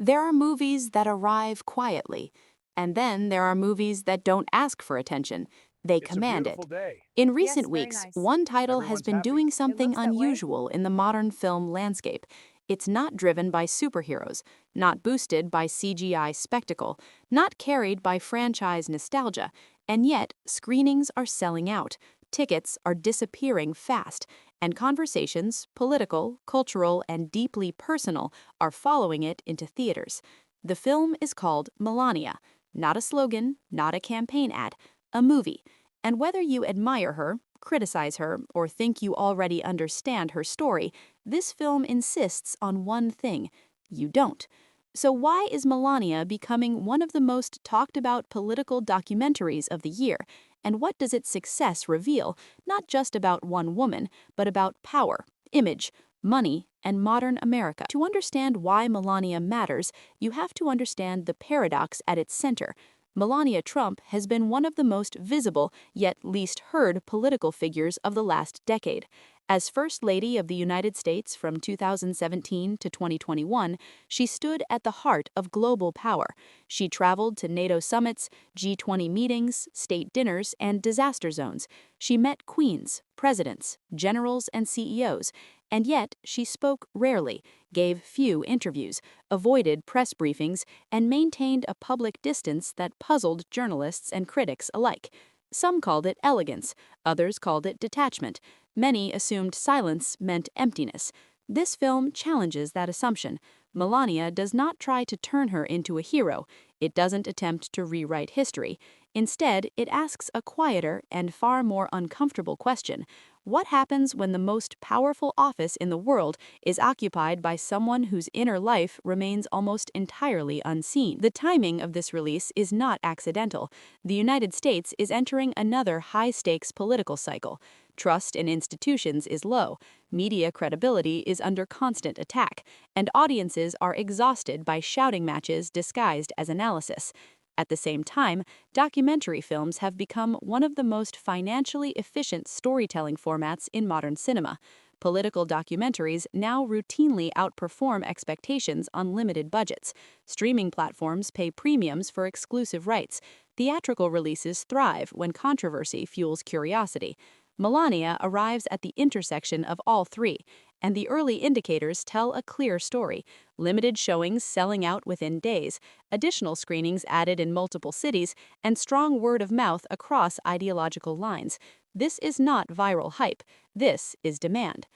There are movies that arrive quietly, and then there are movies that don't ask for attention. They It's a command beautiful it. day. In recent Yes, very weeks, nice. one title has Everyone's been happy. doing It something looks that way. unusual in the modern film landscape. It's not driven by superheroes, not boosted by CGI spectacle, not carried by franchise nostalgia, and yet screenings are selling out, tickets are disappearing fast, and conversations, political, cultural, and deeply personal, are following it into theaters. The film is called Melania, not a slogan, not a campaign ad, a movie. And whether you admire her, criticize her, or think you already understand her story, this film insists on one thing: you don't. So why is Melania becoming one of the most talked about political documentaries of the year? And what does its success reveal, not just about one woman, but about power, image, money, and modern America? To understand why Melania matters, you have to understand the paradox at its center. Melania Trump has been one of the most visible, yet least heard political figures of the last decade. As First Lady of the United States from 2017 to 2021, she stood at the heart of global power. She traveled to NATO summits, G20 meetings, state dinners, and disaster zones. She met queens, presidents, generals, and CEOs, and yet she spoke rarely, gave few interviews, avoided press briefings, and maintained a public distance that puzzled journalists and critics alike. Some called it elegance, others called it detachment. Many assumed silence meant emptiness. This film challenges that assumption. Melania does not try to turn her into a hero. It doesn't attempt to rewrite history. Instead, it asks a quieter and far more uncomfortable question. What happens when the most powerful office in the world is occupied by someone whose inner life remains almost entirely unseen? The timing of this release is not accidental. The United States is entering another high-stakes political cycle. Trust in institutions is low, media credibility is under constant attack, and audiences are exhausted by shouting matches disguised as analysis. At the same time, documentary films have become one of the most financially efficient storytelling formats in modern cinema. Political documentaries now routinely outperform expectations on limited budgets. Streaming platforms pay premiums for exclusive rights. Theatrical releases thrive when controversy fuels curiosity. Melania arrives at the intersection of all three, and the early indicators tell a clear story. Limited showings selling out within days, additional screenings added in multiple cities, and strong word of mouth across ideological lines. This is not viral hype. This is demand.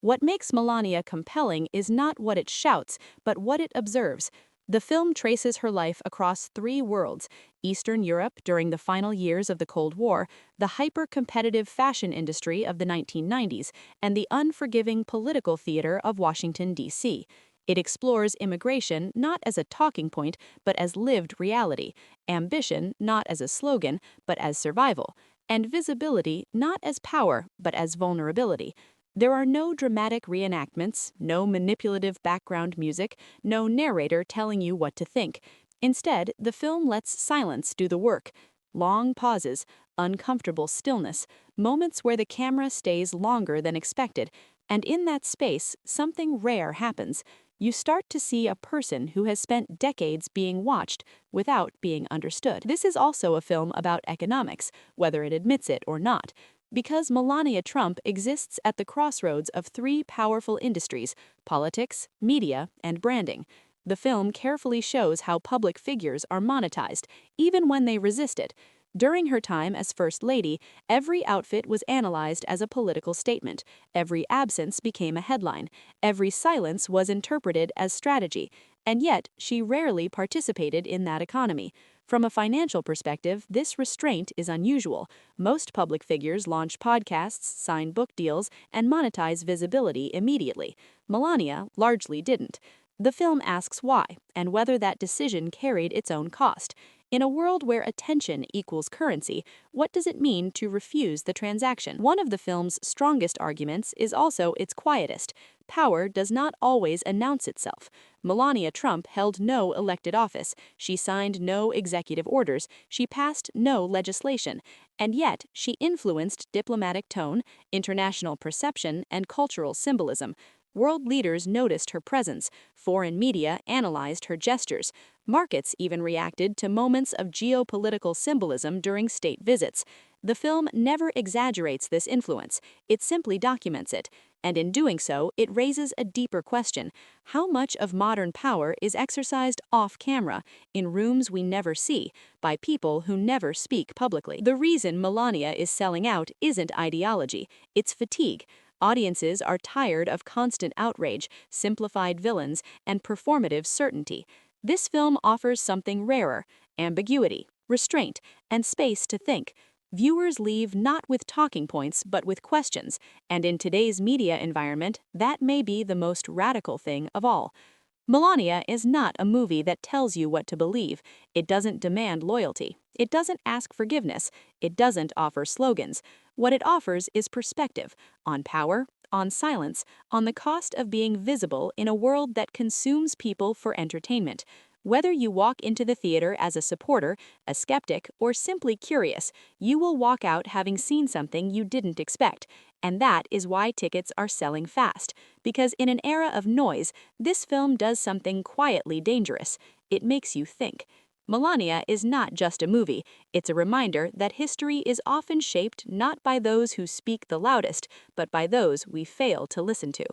What makes Melania compelling is not what it shouts, but what it observes. The film traces her life across three worlds: Eastern Europe during the final years of the Cold War, the hyper-competitive fashion industry of the 1990s, and the unforgiving political theater of Washington, D.C. It explores immigration not as a talking point, but as lived reality, ambition not as a slogan, but as survival, and visibility not as power, but as vulnerability. There are no dramatic reenactments, no manipulative background music, no narrator telling you what to think. Instead, the film lets silence do the work. Long pauses, uncomfortable stillness, moments where the camera stays longer than expected, and in that space, something rare happens. You start to see a person who has spent decades being watched without being understood. This is also a film about economics, whether it admits it or not. Because Melania Trump exists at the crossroads of three powerful industries: politics, media, and branding. The film carefully shows how public figures are monetized, even when they resist it. During her time as First Lady, every outfit was analyzed as a political statement, every absence became a headline, every silence was interpreted as strategy, and yet she rarely participated in that economy. From a financial perspective, this restraint is unusual. Most public figures launch podcasts, sign book deals, and monetize visibility immediately. Melania largely didn't. The film asks why, and whether that decision carried its own cost. In a world where attention equals currency, what does it mean to refuse the transaction? One of the film's strongest arguments is also its quietest. Power does not always announce itself. Melania Trump held no elected office, she signed no executive orders, she passed no legislation, and yet she influenced diplomatic tone, international perception, and cultural symbolism. World leaders noticed her presence, foreign media analyzed her gestures, markets even reacted to moments of geopolitical symbolism during state visits. The film never exaggerates this influence, it simply documents it, and in doing so, it raises a deeper question. How much of modern power is exercised off-camera, in rooms we never see, by people who never speak publicly? The reason Melania is selling out isn't ideology, it's fatigue. Audiences are tired of constant outrage, simplified villains, and performative certainty. This film offers something rarer: ambiguity, restraint, and space to think. Viewers leave not with talking points but with questions, and in today's media environment, that may be the most radical thing of all. Melania is not a movie that tells you what to believe. It doesn't demand loyalty. It doesn't ask forgiveness. It doesn't offer slogans. What it offers is perspective on power, on silence, on the cost of being visible in a world that consumes people for entertainment. Whether you walk into the theater as a supporter, a skeptic, or simply curious, you will walk out having seen something you didn't expect. And that is why tickets are selling fast. Because in an era of noise, this film does something quietly dangerous. It makes you think. Melania is not just a movie, it's a reminder that history is often shaped not by those who speak the loudest, but by those we fail to listen to.